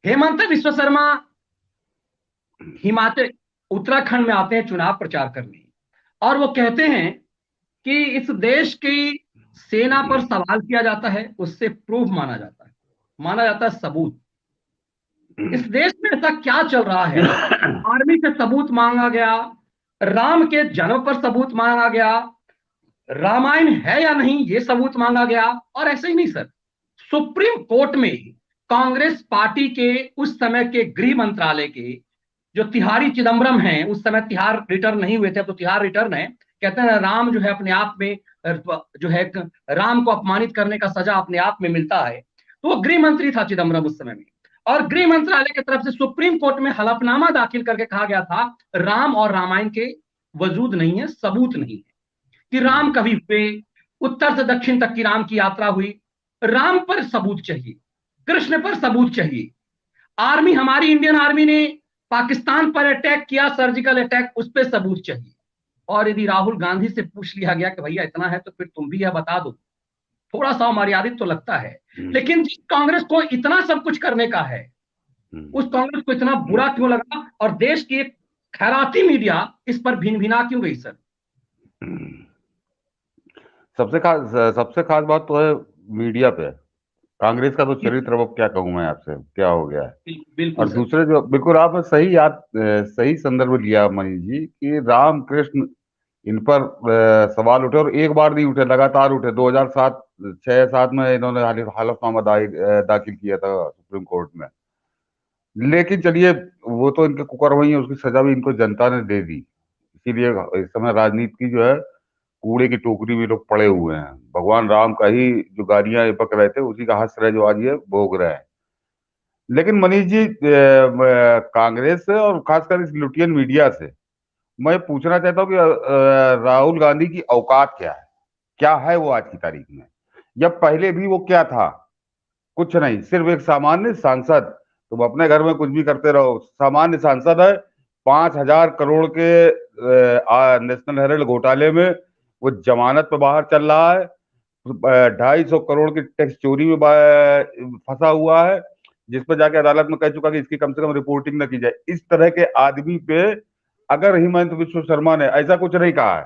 हेमंत बिश्व शर्मा हिमाचल उत्तराखंड में आते हैं चुनाव प्रचार करने, और वो कहते हैं कि इस देश की सेना पर सवाल किया जाता है, उससे प्रूफ माना जाता है सबूत। इस देश में ऐसा क्या चल रहा है? आर्मी से सबूत मांगा गया, राम के जन्म पर सबूत मांगा गया, रामायण है या नहीं ये सबूत मांगा गया। और ऐसे ही नहीं सर, सुप्रीम कोर्ट में कांग्रेस पार्टी के उस समय के गृह मंत्रालय के जो तिहारी चिदम्बरम हैं, उस समय तिहाड़ रिटर्न नहीं हुए थे, अब तो तिहाड़ रिटर्न है, कहते हैं राम जो है अपने आप में जो है राम को अपमानित करने का सजा अपने आप में मिलता है। तो वो गृह मंत्री था चिदम्बरम उस समय में, और गृह मंत्रालय की तरफ से सुप्रीम कोर्ट में हलफनामा दाखिल करके कहा गया था राम और रामायण के वजूद नहीं है, सबूत नहीं है कि राम कभी हुए, उत्तर से दक्षिण तक की राम की यात्रा हुई, राम पर सबूत चाहिए, कृष्ण पर सबूत चाहिए। आर्मी, हमारी इंडियन आर्मी ने पाकिस्तान पर अटैक किया, सर्जिकल अटैक, उस पर सबूत चाहिए। और यदि राहुल गांधी से पूछ लिया गया कि भैया इतना है तो फिर तुम भी यह बता दो, थोड़ा सा मर्यादित तो लगता है। लेकिन जिस कांग्रेस को इतना सब कुछ करने का है, उस कांग्रेस को इतना बुरा क्यों लगा? और देश की एक खैराती मीडिया इस पर भिन भिना क्यों गई सर? सबसे खास बात तो है मीडिया पे कांग्रेस का तो चरित्र, अब क्या कहूं मैं आपसे, क्या हो गया है। बिल्कुल और दूसरे जो बिल्कुल आपने सही संदर्भ लिया मनीष जी कि राम कृष्ण इन पर सवाल उठे, और एक बार नहीं उठे, लगातार उठे। 2006-7 में इन्होंने हलफनामा दाखिल किया था सुप्रीम कोर्ट में। लेकिन चलिए, वो तो इनके कुकर्मी है, उसकी सजा भी इनको जनता ने दे दी। इसीलिए इस समय राजनीति की जो है कूड़े की टोकरी में लोग पड़े हुए हैं। भगवान राम का ही जो गालियां पक रहे थे, उसी का हश्र जो आज ये भोग रहे हैं। लेकिन मनीष जी, कांग्रेस से और खासकर इस लुटियन मीडिया से मैं पूछना चाहता हूँ कि राहुल गांधी की औकात क्या है वो आज की तारीख में, या पहले भी वो क्या था? कुछ नहीं, सिर्फ एक सामान्य सांसद। तुम अपने घर में कुछ भी करते रहो, सामान्य सांसद है। 5,000 करोड़ के नेशनल हेराल्ड घोटाले में वो जमानत पर बाहर चल रहा है। 250 करोड़ की टैक्स चोरी में फंसा हुआ है, जिस पर जाके अदालत में कह चुका कि इसकी कम से कम रिपोर्टिंग न की जाए। इस तरह के आदमी पे अगर हिमंत बिश्व शर्मा ने ऐसा कुछ नहीं कहा है,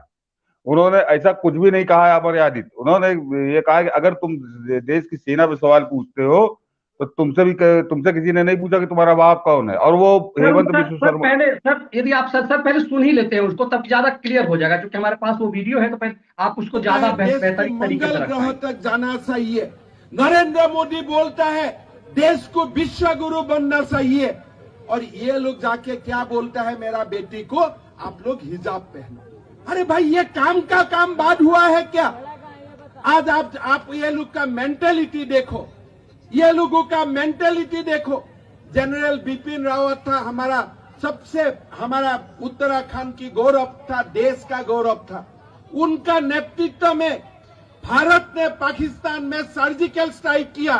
उन्होंने ऐसा कुछ भी नहीं कहा है अपराधित, उन्होंने ये कहा कि अगर तुम देश की सेना पे सवाल पूछते हो तो तुमसे किसी ने नहीं पूछा कि तुम्हारा बाप कौन है। और वो हेमंत बिश्व शर्मा, पहले सर, यदि आप सर पहले सुन ही लेते हैं उसको, तब ज्यादा क्लियर हो जाएगा, क्योंकि हमारे पास वो वीडियो है, तो पहले आप उसको ज्यादा बेहतरीन तरीके से ग्रह तक जाना चाहिए। नरेंद्र मोदी बोलता है देश को विश्व गुरु बनना चाहिए, और ये लोग जाके क्या बोलता है, मेरा बेटी को आप लोग हिजाब पहनो। अरे भाई, ये काम बाद हुआ है क्या? आज आप ये लोग का मेंटेलिटी देखो, ये लोगों का मेंटेलिटी देखो। जनरल बिपिन रावत था हमारा उत्तराखंड की गौरव था, देश का गौरव था। उनका नेतृत्व में भारत ने पाकिस्तान में सर्जिकल स्ट्राइक किया।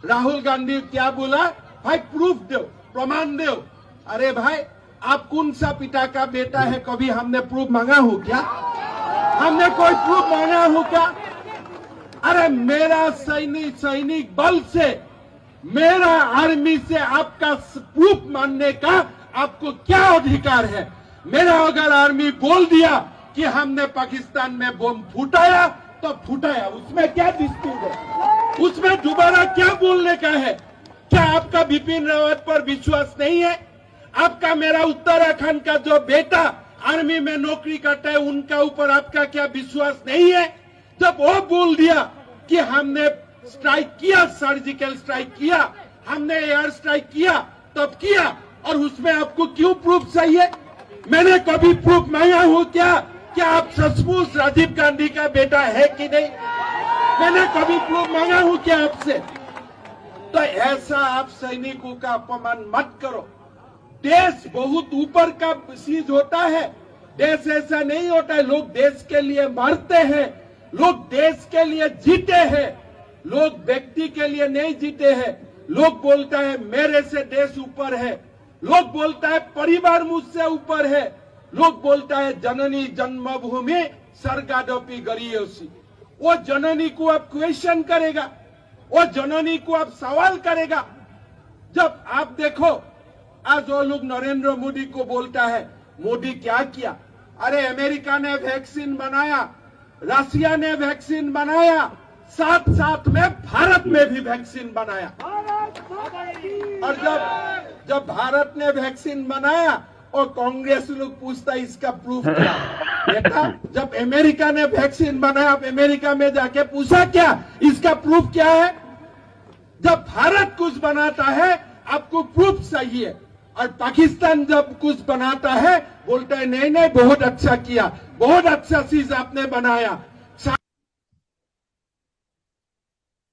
राहुल गांधी क्या बोला? भाई प्रूफ दो, प्रमाण दो। अरे भाई, आप कौन सा पिता का बेटा है? कभी हमने प्रूफ मांगा हो क्या? हमने कोई प्रूफ मांगा हो क्या? अरे मेरा सैनिक बल से, मेरा आर्मी से आपका प्रूफ मानने का आपको क्या अधिकार है? मेरा अगर आर्मी बोल दिया कि हमने पाकिस्तान में बम फूटाया तो फूटाया, उसमें क्या डिस्प्यूट है? उसमें दोबारा क्या बोलने का है? क्या आपका बिपिन रावत पर विश्वास नहीं है? आपका मेरा उत्तराखंड का जो बेटा आर्मी में नौकरी करता है, उनका ऊपर आपका क्या विश्वास नहीं है? जब वो बोल दिया कि हमने स्ट्राइक किया, सर्जिकल स्ट्राइक किया, हमने एयर स्ट्राइक किया, तब किया, और उसमें आपको क्यों प्रूफ चाहिए? मैंने कभी प्रूफ मांगा हो क्या आप सचमुच राजीव गांधी का बेटा है कि नहीं? मैंने कभी प्रूफ मांगा हो क्या आपसे? तो ऐसा आप सैनिकों का अपमान मत करो। देश बहुत ऊपर का चीज होता है, देश ऐसा नहीं होता है। लोग देश के लिए मरते हैं, लोग देश के लिए जीते हैं, लोग व्यक्ति के लिए नहीं जीते हैं। लोग बोलता है मेरे से देश ऊपर है, लोग बोलता है परिवार मुझसे ऊपर है, लोग बोलता है जननी जन्मभूमि स्वर्गादपि गरीयसी। वो जननी को आप क्वेश्चन करेगा, वो जननी को आप सवाल करेगा। जब आप देखो, आज वो लोग नरेंद्र मोदी को बोलता है, मोदी क्या किया? अरे अमेरिका ने वैक्सीन बनाया, रशिया ने वैक्सीन बनाया, साथ साथ में भारत में भी वैक्सीन बनाया। और जब भारत ने वैक्सीन बनाया और कांग्रेस लोग पूछता इसका प्रूफ क्या? बेटा, जब अमेरिका ने वैक्सीन बनाया, आप अमेरिका में जाके पूछा क्या इसका प्रूफ क्या है? जब भारत कुछ बनाता है आपको प्रूफ चाहिए, और पाकिस्तान जब कुछ बनाता है बोलता है नहीं नहीं बहुत अच्छा किया, बहुत अच्छा चीज आपने बनाया।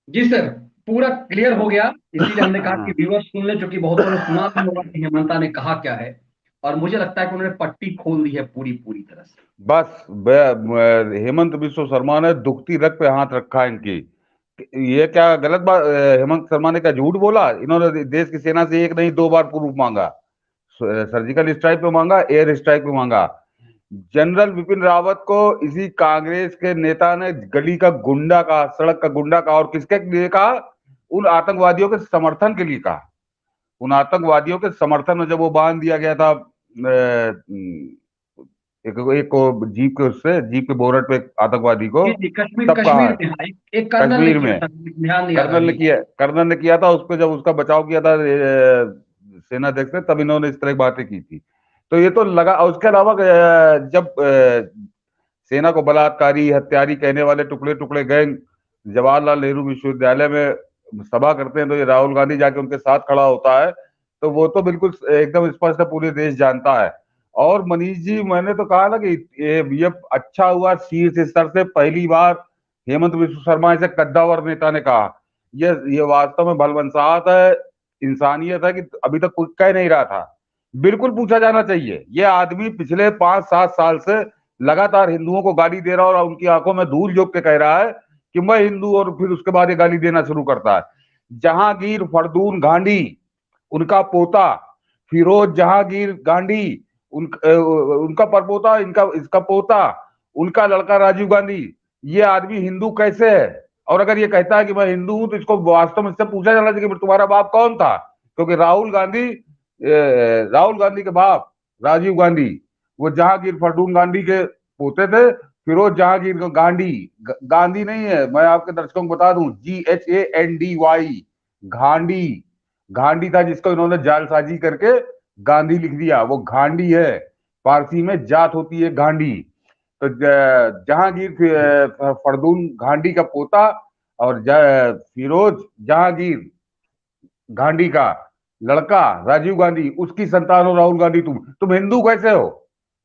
जी सर, पूरा क्लियर हो गया, इसीलिए हमने कहा कि व्यूअर्स सुन ले, चूंकि बहुतों ने सुना भी होगा कि हेमंता ने कहा क्या है, और मुझे लगता है कि उन्होंने पट्टी खोल दी है पूरी पूरी तरह से। बस हेमंत बिस्व शर्मा ने दुखती रग पे हाथ रखा है इनकी। ये क्या गलत बात? हेमंत शर्मा ने क्या झूठ बोला? इन्होंने देश की सेना से एक नहीं 2 बार प्रूफ मांगा, सर्जिकल स्ट्राइक पे मांगा, एयर स्ट्राइक पे मांगा। जनरल बिपिन रावत को इसी कांग्रेस के नेता ने गली का गुंडा कहा, सड़क का गुंडा कहा, और किसके लिए कहा? उन आतंकवादियों के समर्थन के लिए कहा। उन आतंकवादियों के समर्थन में जब वो बांध दिया गया था एक को जीप के, उससे जीप के बोरट पे आतंकवादी को, कश्मीर तब कहा में एक कर्नल ने किया था, ध्यान नहीं आ रहा। कर्नल ने किया था उस पर, जब उसका बचाव किया था सेनाध्यक्ष ने, तब इन्होंने इस तरह की बातें की थी। तो ये तो लगा। और उसके अलावा जब सेना को बलात्कारी, हत्यारी कहने वाले टुकड़े टुकड़े गैंग जवाहरलाल नेहरू विश्वविद्यालय में सभा करते हैं, तो ये राहुल गांधी जाके उनके साथ खड़ा होता है, तो वो तो बिल्कुल एकदम स्पष्ट है, पूरे देश जानता है। और मनीष जी, मैंने तो कहा ना कि ये अच्छा हुआ शीर्ष स्तर से पहली बार हेमंत बिस्व शर्मा ऐसे कद्दावर नेता ने कहा। ये वास्तव में भलवंसाहत है, इंसानियत है कि अभी तक कोई कह नहीं रहा था। बिल्कुल पूछा जाना चाहिए। ये आदमी पिछले 5-7 साल से लगातार हिंदुओं को गाली दे रहा है, और उनकी आंखों में धूल झोंक के कह रहा है कि मैं हिंदू, और फिर उसके बाद ये गाली देना शुरू करता है। जहांगीर फरदून गांधी, उनका पोता फिरोज जहांगीर गांधी, उनका परपोता, इसका पोता, उनका लड़का राजीव गांधी, ये आदमी हिंदू कैसे है? और अगर ये कहता है कि मैं हिंदू हूं, तो इसको वास्तव में इससे पूछा जाना चाहिए कि तुम्हारा बाप कौन था? क्योंकि राहुल गांधी के बाप राजीव गांधी वो जहांगीर फरदून गांधी के पोते थे। फिरोज जहांगीर गांधी नहीं है, मैं आपके दर्शकों को बता दूं, GHANDY, घांडी था, जिसको इन्होंने जालसाजी करके गांधी लिख दिया। वो घांडी है, फारसी में जात होती है गांडी। तो जहांगीर फरदून गांधी का पोता और फिरोज जहांगीर गांधी का लड़का राजीव गांधी, उसकी संतान हो राहुल गांधी। तुम हिंदू कैसे हो?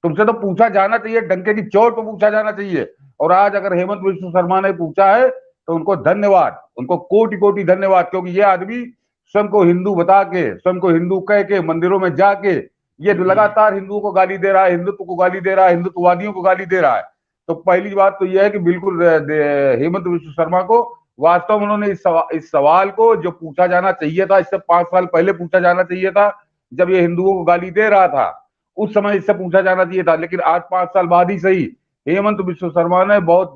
तुमसे तो पूछा जाना चाहिए, डंके की चोट पर पूछा जाना चाहिए। और आज अगर हेमंत बिस्व शर्मा ने पूछा है तो उनको धन्यवाद, उनको कोटि कोटि धन्यवाद, क्योंकि ये आदमी स्वयं को हिंदू बता के, स्वयं को हिंदू कह के, मंदिरों में जाके ये लगातार हिंदुओं को गाली दे रहा है, हिंदुत्व को गाली दे रहा है, हिंदुत्ववादियों को गाली दे रहा है। तो पहली बात तो यह है कि बिल्कुल हेमंत बिस्व शर्मा को वास्तव में उन्होंने इस सवाल को जो पूछा जाना चाहिए था, इससे 5 साल पहले पूछा जाना चाहिए था, जब ये हिंदुओं को गाली दे रहा था, उस समय इससे पूछा जाना चाहिए था। लेकिन आज 5 साल बाद ही सही, हेमंत बिस्व शर्मा ने बहुत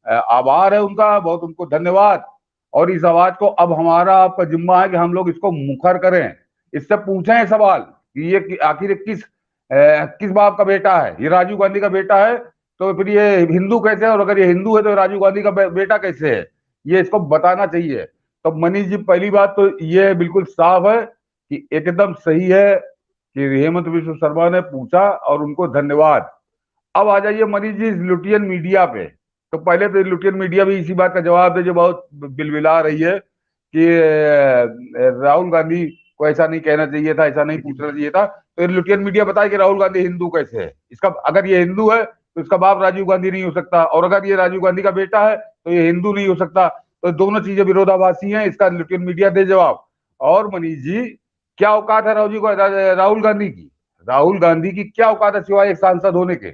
आभार है उनका, बहुत उनको धन्यवाद। और इस आवाज को अब हमारा आपका जिम्मा है कि हम लोग इसको मुखर करें, इससे पूछें सवाल कि ये आखिर किस बाप का बेटा है? ये राजीव गांधी का बेटा है, तो फिर ये हिंदू कैसे है? और अगर ये हिंदू है तो राजीव गांधी का बेटा कैसे है? ये इसको बताना चाहिए। तो मनीष जी, पहली बात तो ये बिल्कुल साफ है कि एकदम सही है कि हेमंत बिस्व शर्मा ने पूछा, और उनको धन्यवाद। अब आ जाइए मनीष जी लुटियन मीडिया पे। तो पहले तो लुटियन मीडिया भी इसी बात का जवाब दे, जो बहुत बिलबिला रही है कि राहुल गांधी को ऐसा नहीं कहना चाहिए था, ऐसा नहीं पूछना चाहिए था। तो लुटियन मीडिया बताए कि राहुल गांधी हिंदू कैसे है? इसका, अगर ये हिंदू है तो इसका बाप राजीव गांधी नहीं हो सकता, और अगर ये राजीव गांधी का बेटा है तो ये हिंदू नहीं हो सकता। तो दोनों चीजें विरोधाभासी हैं, इसका लुटियन मीडिया दे जवाब। और मनीष जी, क्या औकात है राहुल गांधी की? राहुल गांधी की क्या औकात है सिवाय एक सांसद होने के?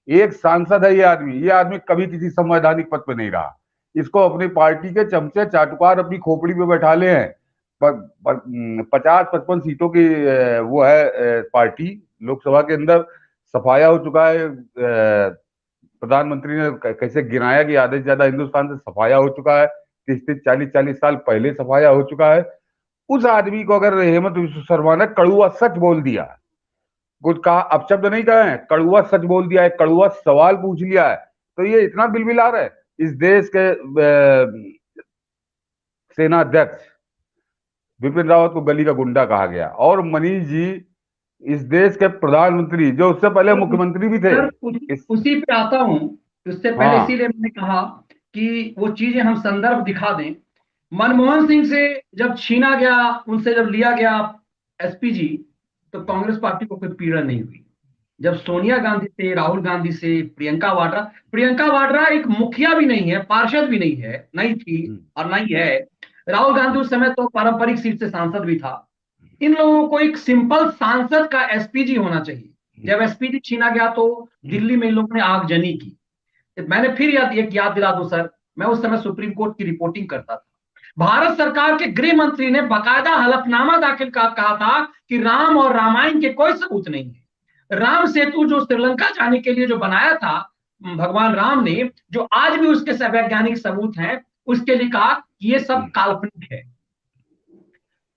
एक सांसद है ये आदमी कभी किसी संवैधानिक पद पे नहीं रहा। इसको अपनी पार्टी के चमचे चाटुकार अपनी खोपड़ी पे बैठा ले हैं। 50-55 सीटों की वो है पार्टी लोकसभा के अंदर। सफाया हो चुका है, प्रधानमंत्री ने कैसे गिनाया कि आधे से ज्यादा हिंदुस्तान से सफाया हो चुका है। 30-40 साल पहले सफाया हो चुका है। उस आदमी को अगर हेमंत विश्व शर्मा ने कड़ुआ सच बोल दिया, कुछ कहा अपशब्द नहीं कहे, कड़ुआ सच बोल दिया है, कड़ुआ सवाल पूछ लिया है, तो ये इतना बिलबिला रहा है। इस देश के सेना अध्यक्ष बिपिन रावत को गली का गुंडा कहा गया, और मनीष जी इस देश के प्रधानमंत्री जो उससे पहले मुख्यमंत्री भी थे। उसी पे आता हूं, उससे पहले हाँ। इसीलिए मैंने कहा कि वो चीजें हम संदर्भ दिखा दें। मनमोहन सिंह से जब छीना गया, उनसे जब लिया गया एसपीजी, तो कांग्रेस पार्टी को कोई पीड़ा नहीं हुई। जब सोनिया गांधी से, राहुल गांधी से, प्रियंका वाड्रा एक मुखिया भी नहीं है, पार्षद भी नहीं है, नहीं थी और नहीं है। राहुल गांधी उस समय तो पारंपरिक सीट से सांसद भी था। इन लोगों को एक सिंपल सांसद का एसपीजी होना चाहिए। जब एसपीजी छीना गया तो दिल्ली में इन लोगों ने आगजनी की। मैंने फिर याद दिला दूं सर, मैं उस समय सुप्रीम कोर्ट की रिपोर्टिंग करता था। भारत सरकार के गृह मंत्री ने बाकायदा हलफनामा दाखिल कहा था कि राम और रामायण के कोई सबूत नहीं है। राम सेतु जो श्रीलंका जाने के लिए जो बनाया था भगवान राम ने, जो आज भी उसके वैज्ञानिक सबूत हैं, उसके लिए कहा कि ये सब काल्पनिक है।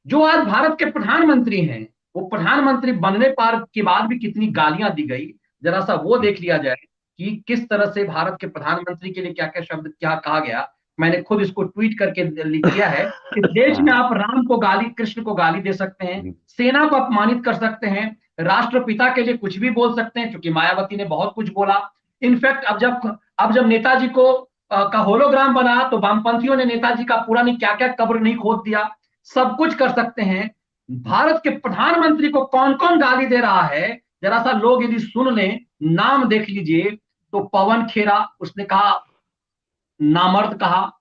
जो आज भारत के प्रधानमंत्री हैं, वो प्रधानमंत्री बनने पार के बाद भी कितनी गालियां दी गई, जरा सा वो देख लिया जाए कि किस तरह से भारत के प्रधानमंत्री के लिए क्या क्या शब्द क्या कहा गया। मैंने खुद इसको ट्वीट करके लिख दिया है कि देश में आप राम को गाली, कृष्ण को गाली दे सकते हैं, सेना को अपमानित कर सकते हैं, राष्ट्रपिता के लिए कुछ भी बोल सकते हैं, क्योंकि मायावती ने बहुत कुछ बोला। इनफैक्ट अब जब नेताजी को का होलोग्राम बना तो वामपंथियों ने नेताजी का पूरा नहीं क्या क्या कब्र नहीं खोद दिया। सब कुछ कर सकते हैं। भारत के प्रधानमंत्री को कौन कौन गाली दे रहा है, जरा सा लोग यदि सुन लें, नाम देख लीजिए। तो पवन खेरा, उसने कहा नामर्द कहा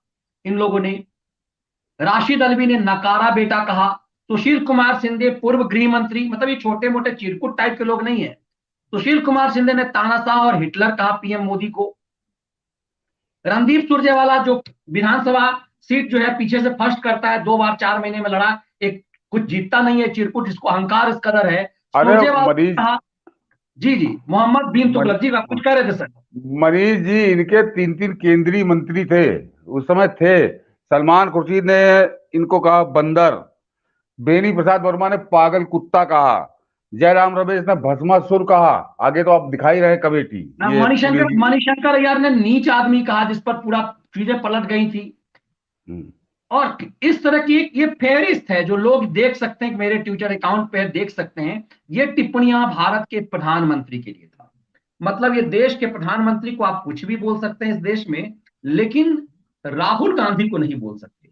इन लोगों ने। राशिद अल्वी ने नकारा बेटा कहा। सुशील कुमार शिंदे पूर्व गृह मंत्री, मतलब ये छोटे मोटे चिरकुट टाइप के लोग नहीं है। सुशील कुमार शिंदे ने तानाशाह और हिटलर कहा पीएम मोदी को। रणदीप सुरजेवाला जो विधानसभा सीट जो है पीछे से फर्स्ट करता है, 2 बार 4 महीने में लड़ा, एक कुछ जीतता नहीं है, चिरकुट, इसको अहंकार इस कदर है। सुरजेवाला, जी मोहम्मद बिन तुगलक जी आप कुछ कह रहे थे सर। मनीष जी इनके 3 केंद्रीय मंत्री थे उस समय थे। सलमान खुर्शीद ने इनको कहा बंदर, बेनी प्रसाद वर्मा ने पागल कुत्ता कहा, जयराम रमेश ने भस्मासुर कहा, आगे तो आप दिखाई रहे कमेटी। मणिशंकर अय्यर ने नीच आदमी कहा, जिस पर पूरा चीजें पलट गई थी। और इस तरह की ये फेहरिस्त है जो लोग देख सकते हैं, मेरे ट्विटर अकाउंट पे देख सकते हैं। ये टिप्पणियां भारत के प्रधानमंत्री के लिए था। मतलब ये देश के प्रधानमंत्री को आप कुछ भी बोल सकते हैं इस देश में, लेकिन राहुल गांधी को नहीं बोल सकते।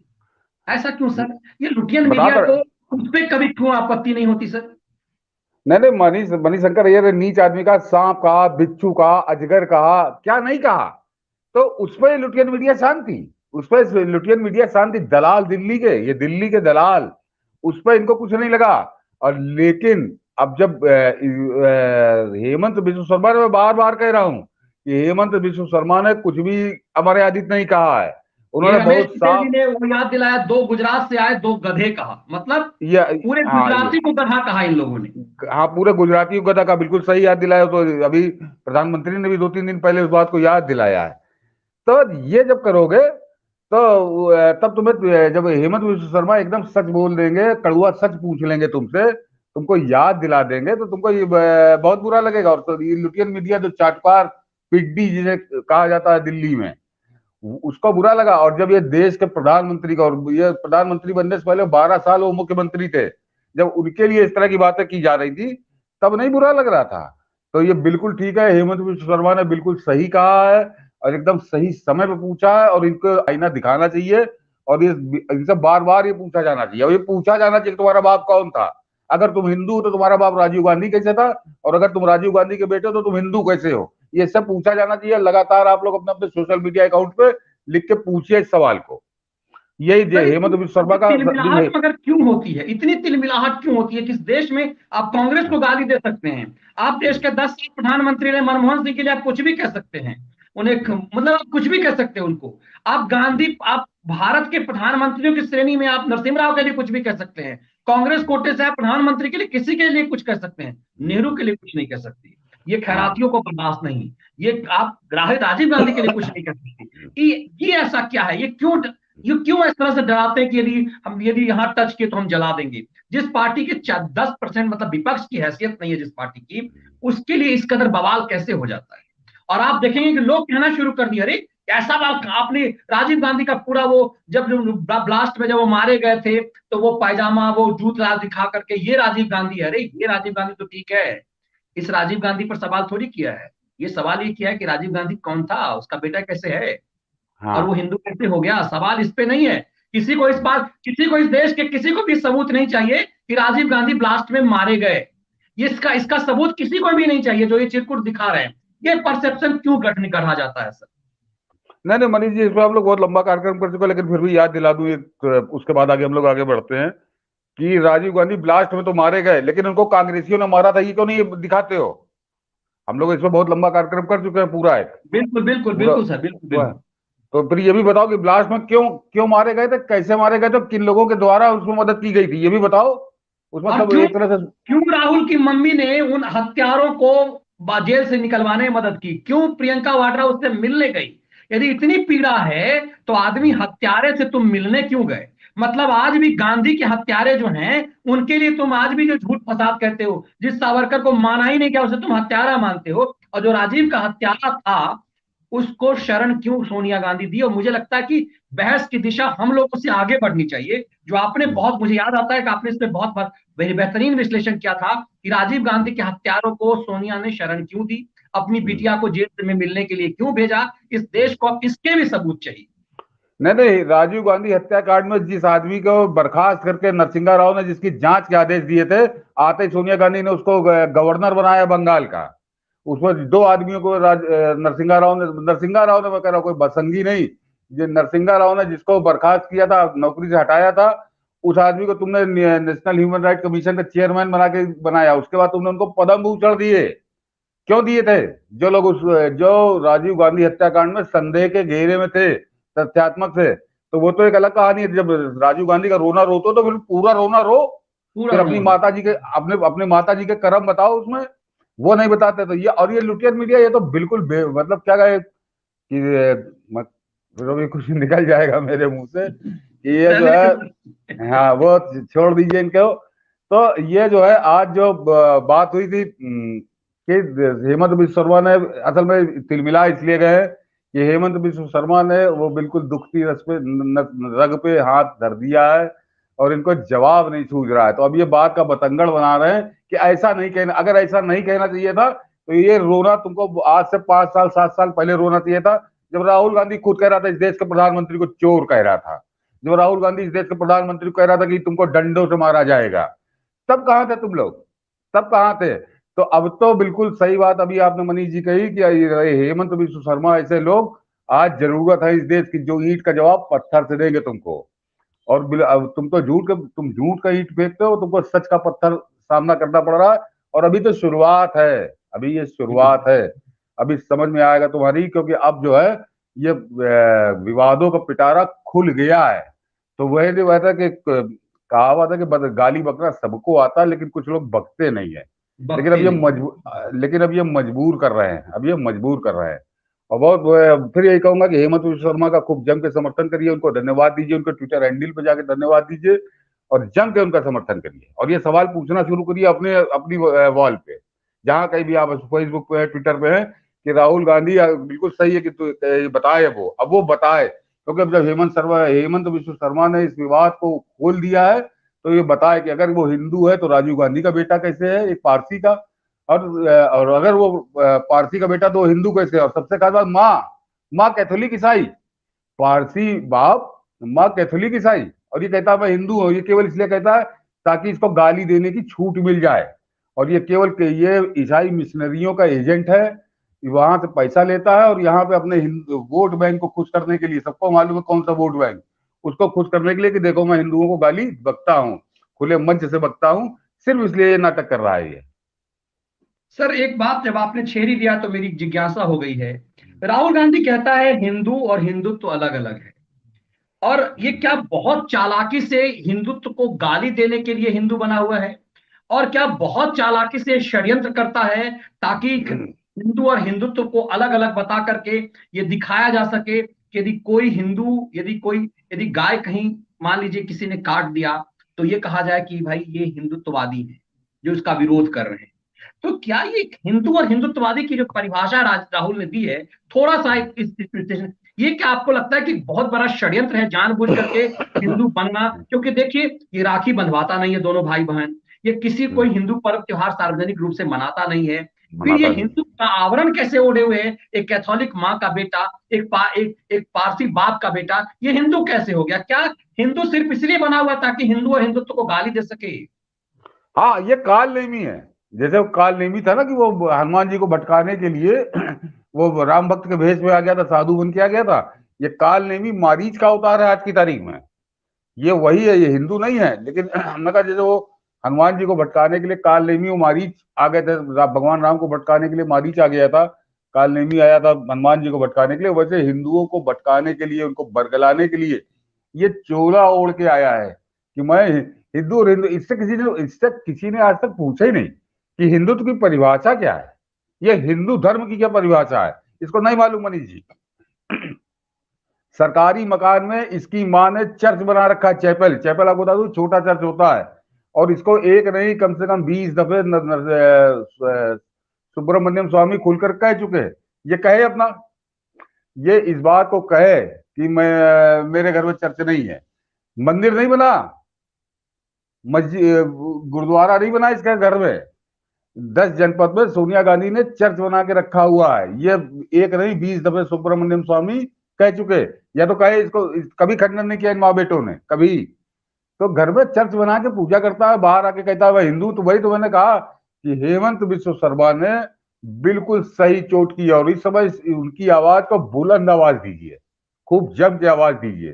ऐसा क्यों सर? ये लुटियन मीडिया को उस पर कभी क्यों आपत्ति नहीं होती सर? नहीं, मणिशंकर अय्यर ने नीच आदमी का सांप कहा, बिच्छू कहा, अजगर कहा, क्या नहीं कहा। तो उस पर लुटियन मीडिया शांति, उस पर लुटियन मीडिया शांति। दलाल दिल्ली के, ये दिल्ली के दलाल, उस पर इनको कुछ नहीं लगा। और लेकिन अब जब हेमंत बिश्व शर्मा, मैं बार बार कह रहा हूं कि हेमंत बिश्व शर्मा ने कुछ भी अमर्यादित नहीं कहा है। उन्होंने बहुत साफ ने वो याद दिलाया, 2 गुजरात से आए 2 गधे कहा, मतलब पूरे गुजराती को गधा कहा इन लोगों ने। हाँ, पूरे गुजराती को गधा का बिल्कुल सही याद दिलाया। तो अभी प्रधानमंत्री ने भी 2-3 दिन पहले उस बात को याद दिलाया है। तो ये जब करोगे तो तब तुम्हें, जब हेमंत बिश्व शर्मा एकदम सच बोल देंगे, कड़वा सच पूछ लेंगे तुमसे, तुमको याद दिला देंगे, तो तुमको ये बहुत बुरा लगेगा। और तो ये लुटियन मीडिया जो चाटकार पिड्डी जिसे कहा जाता है दिल्ली में, उसका बुरा लगा। और जब ये देश के प्रधानमंत्री का, और ये प्रधानमंत्री बनने से पहले 12 साल वो मुख्यमंत्री थे, जब उनके लिए इस तरह की बातें की जा रही थी तब नहीं बुरा लग रहा था। तो ये बिल्कुल ठीक है, हेमंत बिश्व शर्मा ने बिल्कुल सही कहा है और एकदम सही समय पे पूछा है। और इनको आईना दिखाना चाहिए और ये इनसे बार बार ये पूछा जाना चाहिए। और ये पूछा जाना चाहिए तुम्हारा बाप कौन था। अगर तुम हिंदू हो तो तुम्हारा बाप राजीव गांधी कैसे था, और अगर तुम राजीव गांधी के बेटे हो तो तुम हिंदू कैसे हो, ये सब पूछा जाना चाहिए। लगातार आप लोग अपने अपने सोशल मीडिया अकाउंट पे लिख के पूछिए इस सवाल को। यही हेमंत बिश्व शर्मा का तिलमिलाहट मगर क्यों होती है, इतनी तिलमिलाहट क्यों होती है? किस देश में आप कांग्रेस को गाली दे सकते हैं? आप देश के 10 प्रधानमंत्री रहे, मनमोहन सिंह के लिए आप कुछ भी कह सकते हैं, उन्हें मतलब आप कुछ भी कह सकते हैं उनको। आप भारत के प्रधानमंत्रियों की श्रेणी में आप नरसिम्हा राव के लिए कुछ भी कह सकते हैं। कांग्रेस कोटे से आप प्रधानमंत्री के लिए किसी के लिए कुछ कह सकते हैं, नेहरू के लिए कुछ नहीं कह सकते। ये खैरातियों को बर्दाश्त नहीं। ये आप राजीव गांधी के लिए कुछ नहीं कह सकते। ये ऐसा क्या है? ये क्यों ये क्यों इस तरह से डराते हैं कि यदि यहाँ टच किए तो हम जला देंगे। जिस पार्टी के 10% मतलब विपक्ष की हैसियत नहीं है जिस पार्टी की, उसके लिए इस कदर बवाल कैसे हो जाता है। और आप देखेंगे कि लोग कहना शुरू कर दिए, अरे ऐसा बात आपने राजीव गांधी का पूरा वो जब ब्लास्ट में जब वो मारे गए थे तो वो पायजामा वो जूत लाल दिखा करके ये राजीव गांधी है। अरे ये राजीव गांधी तो ठीक है, इस राजीव गांधी पर सवाल थोड़ी किया है। ये सवाल ये किया है कि राजीव गांधी कौन था, उसका बेटा कैसे है, और वो हाँ। हिंदू कैसे हो गया। सवाल इस पे नहीं है। किसी को इस देश के किसी को भी सबूत नहीं चाहिए कि राजीव गांधी ब्लास्ट में मारे गए। ये इसका इसका सबूत किसी को भी नहीं चाहिए जो ये चिरकुट दिखा रहे हैं। ये परसेप्शन क्यों गढ़ा जाता है सर। नहीं नहीं मनीष जी, इस पर हम लोग बहुत लंबा कार्यक्रम कर चुके हैं, लेकिन फिर भी याद दिला दूं एक, उसके बाद आगे हम लोग आगे बढ़ते हैं कि राजीव गांधी ब्लास्ट में तो मारे गए, लेकिन उनको कांग्रेसियों ने मारा था, ये क्यों नहीं दिखाते हो? हम लोग इस पर बहुत लंबा कार्यक्रम कर चुके हैं पूरा एक बिल्कुल बिल्कुल पूरा बिल्कुल सर, बिल्कुल पूरा। बिल्कुल। तो फिर ये भी बताओ कि ब्लास्ट में क्यों क्यों मारे गए थे, कैसे मारे गए थे, किन लोगों के द्वारा उसमें मदद की गई थी, ये भी बताओ। उसमें और सब क्यों एक तरह से। क्यों राहुल की मम्मी ने उन हत्यारों को जेल से निकलवाने में मदद की, क्यों प्रियंका वाड्रा उससे मिलने गई। यदि इतनी पीड़ा है तो आदमी हत्यारे से तुम मिलने क्यों गए। मतलब आज भी गांधी के हत्यारे जो हैं उनके लिए तुम आज भी जो झूठ फसाद कहते हो, जिस सावरकर को माना ही नहीं गया उसे तुम हत्यारा मानते हो, और जो राजीव का हत्यारा था उसको शरण क्यों सोनिया गांधी दी। और मुझे लगता है कि बहस की दिशा हम लोगों से आगे बढ़नी चाहिए। जो आपने बहुत, मुझे याद आता है कि आपने इस पे बहुत बेहतरीन विश्लेषण किया था कि राजीव गांधी के हत्यारों को सोनिया ने शरण क्यों दी, अपनी बिटिया को जेल में मिलने के लिए क्यों भेजा। इस देश को अब इसके भी सबूत चाहिए। नहीं नहीं, राजीव गांधी हत्याकांड में जिस आदमी को बर्खास्त करके नरसिंहा राव ने जिसकी जांच के आदेश दिए थे, आते ही सोनिया गांधी ने उसको गवर्नर बनाया बंगाल का। उसमें दो आदमियों को नरसिंहा राव ने मैं कह रहा हूं कोई बसंगी नहीं, जो नरसिंहा राव ने जिसको बर्खास्त किया था, नौकरी से हटाया था, उस आदमी को तुमने नेशनल ह्यूमन राइट कमीशन का चेयरमैन बनाया। उसके बाद तुमने उनको पद्म भूषण दिए। क्यों दिए थे? जो राजीव गांधी हत्याकांड में संदेह के घेरे में थे, तथ्यात्मक से, तो वो तो एक अलग कहानी है। जब राजीव गांधी का रोना रोतो तो फिर पूरा रोना रो, पूरा फिर अपनी रोना। माता जी के अपने माता जी के कर्म बताओ उसमें। वो नहीं बताते। तो ये और ये लुटियर मीडिया, ये तो बिल्कुल मतलब क्या कहे कि फिर अभी कुछ निकल जाएगा मेरे मुंह से कि ये जो है, हाँ वो छोड़ दीजिए इनको। तो ये जो है आज जो बात हुई थी कि हेमंत बिस्व शर्मा ने, असल में तिलमिला इसलिए गए कि हेमंत बिस्व शर्मा ने वो बिल्कुल दुखती रग पे हाथ धर दिया है और इनको जवाब नहीं सूझ रहा है। तो अब ये बात का बतंगड़ बना रहे हैं कि ऐसा नहीं कहना, अगर ऐसा नहीं कहना चाहिए था तो ये रोना तुमको आज से 5 साल 7 साल पहले रोना चाहिए था, जब राहुल गांधी खुद कह रहा था इस देश के प्रधानमंत्री को चोर कह रहा था, जब राहुल गांधी इस देश के प्रधानमंत्री को कह रहा था कि तुमको डंडों से मारा जाएगा। तब कहां थे तुम लोग? तब कहां थे? तो अब तो बिल्कुल सही बात अभी आपने मनीष जी कही कि हेमंत बिस्व शर्मा ऐसे लोग आज जरूरत है इस देश की, जो ईंट का जवाब पत्थर से देंगे तुमको। और अब तुम तो झूठ का ईंट फेंकते हो, तुमको सच का पत्थर सामना करना पड़ रहा है। और अभी तो शुरुआत है, अभी ये शुरुआत है, अभी समझ में आएगा तुम्हारी, क्योंकि अब जो है ये विवादों का पिटारा खुल गया है। तो वह जो था कि कहावत है कि गाली बकरा सबको आता है, लेकिन कुछ लोग बकते नहीं है। लेकिन अब ये मजबूर कर रहे हैं, अब ये मजबूर कर रहे हैं। और बहुत फिर यही कहूंगा कि हेमंत बिस्व शर्मा का खूब जम के समर्थन करिए, उनको धन्यवाद दीजिए, उनके ट्विटर हैंडल पे जाके धन्यवाद दीजिए और जम के उनका समर्थन करिए। और ये सवाल पूछना शुरू करिए अपनी वॉल पे, जहां कहीं भी आप, फेसबुक पे है, ट्विटर पे है, कि राहुल गांधी बिल्कुल सही है कि बताए वो, अब वो बताए। क्योंकि अब जब हेमंत बिस्व शर्मा ने इस विवाद को खोल दिया है तो ये बताए कि अगर वो हिंदू है तो राजीव गांधी का बेटा कैसे है, एक पारसी का, और अगर वो पारसी का बेटा तो हिंदू कैसे है। और सबसे खास बात, माँ कैथोलिक ईसाई, पारसी बाप, माँ कैथोलिक ईसाई, और ये कहता है मैं हिंदू हूं। ये केवल इसलिए कहता है ताकि इसको गाली देने की छूट मिल जाए। और ये केवल ये ईसाई मिशनरियों का एजेंट है, वहां से पैसा लेता है और यहाँ पे अपने वोट बैंक को खुश करने के लिए, सबको मालूम है कौन सा वोट बैंक, उसको खुश करने के लिए कि देखो मैं हिंदुओं को गाली बकता हूँ, खुले मंच से बकता हूँ, सिर्फ इसलिए ये नाटक कर रहा है ये। सर एक बात जब आपने छेड़ ही दिया तो मेरी जिज्ञासा हो गई है। राहुल गांधी कहता है हिंदू और हिंदुत्व अलग अलग है, और ये क्या बहुत चालाकी से हिंदुत्व को गाली देने के लिए हिंदू बना हुआ है, और क्या बहुत चालाकी से षड्यंत्र करता है ताकि हिंदू और हिंदुत्व को अलग अलग बता करके ये दिखाया जा सके कि यदि गाय कहीं मान लीजिए किसी ने काट दिया तो ये कहा जाए कि भाई ये हिंदुत्ववादी है जो इसका विरोध कर रहे हैं। तो क्या ये हिंदू और हिंदुत्ववादी की जो परिभाषा राहुल ने दी है, थोड़ा सा ये क्या आपको लगता है कि बहुत बड़ा षड्यंत्र है जानबूझ करके हिंदू बनना? क्योंकि देखिए ये राखी बंधवाता नहीं है दोनों भाई बहन, ये किसी कोई हिंदू पर्व त्योहार सार्वजनिक रूप से मनाता नहीं है, फिर ये हिंदू का आवरण कैसे ओढ़े हुए है? एक कैथोलिक माँ का बेटा, एक पारसी बाप का बेटा, ये हिंदू कैसे हो गया? क्या हिंदू सिर्फ इसलिए बना हुआ ताकि हिंदू और हिंदुत्व को गाली दे सके? हाँ, ये काल नेमी है। जैसे वो काल नेमी था ना कि वो हनुमान जी को भटकाने के लिए वो राम भक्त के भेष में आ गया था, साधु बन के आ गया था। ये काल नेमी मारीच का अवतार है आज की तारीख में। ये वही है, ये हिंदू नहीं है। लेकिन हमने कहा जैसे वो हनुमान जी को भटकाने के लिए काल नेमी वो मारीच आ गए थे, भगवान राम को भटकाने के लिए मारीच आ गया था, काल नेमी आया था हनुमान जी को भटकाने के लिए। वैसे हिंदुओं को भटकाने के लिए, उनको बरगलाने के लिए ये चोला ओढ़ के आया है कि मैं हिंदू और हिंदू। इससे किसी ने आज तक पूछा ही नहीं कि हिंदुत्व की परिभाषा क्या है, ये हिंदू धर्म की क्या परिभाषा है, इसको नहीं मालूम मनीष जी। सरकारी मकान में इसकी मां ने चर्च बना रखा है, चैपल। चैपल आपको बता दूं छोटा चर्च होता है, और इसको एक नहीं कम से कम 20 दफे सुब्रमण्यम स्वामी खुलकर कह चुके हैं। ये कहे अपना, ये इस बात को कहे कि मैं मेरे घर में चर्च नहीं है, मंदिर नहीं बना, मस्जिद गुरुद्वारा नहीं बना इसके घर में। 10 जनपद में सोनिया गांधी ने चर्च बना के रखा हुआ है। ये एक नहीं 20 दफे सुब्रमण्यम स्वामी कह चुके। या तो कहे इसको, कभी खंडन नहीं किया इन माँ बेटों ने कभी। तो घर में चर्च बना के पूजा करता है, बाहर आके कहता है वह हिंदू। तो वही तो मैंने कहा कि हेमंत बिस्व शर्मा ने बिल्कुल सही चोट की, और इस समय उनकी आवाज को बुलंद आवाज दीजिए, खूब जम के आवाज दीजिए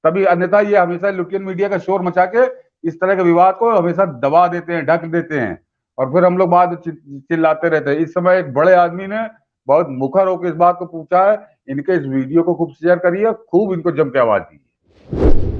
तभी, अन्यथा ये हमेशा लुटियन मीडिया का शोर मचा के इस तरह के विवाद को हमेशा दबा देते हैं, ढक देते हैं, और फिर हम लोग बाद चिल्लाते रहते हैं। इस समय एक बड़े आदमी ने बहुत मुखर होकर इस बात को पूछा है। इनके इस वीडियो को खूब शेयर करिए, खूब इनको जम के आवाज दीजिए।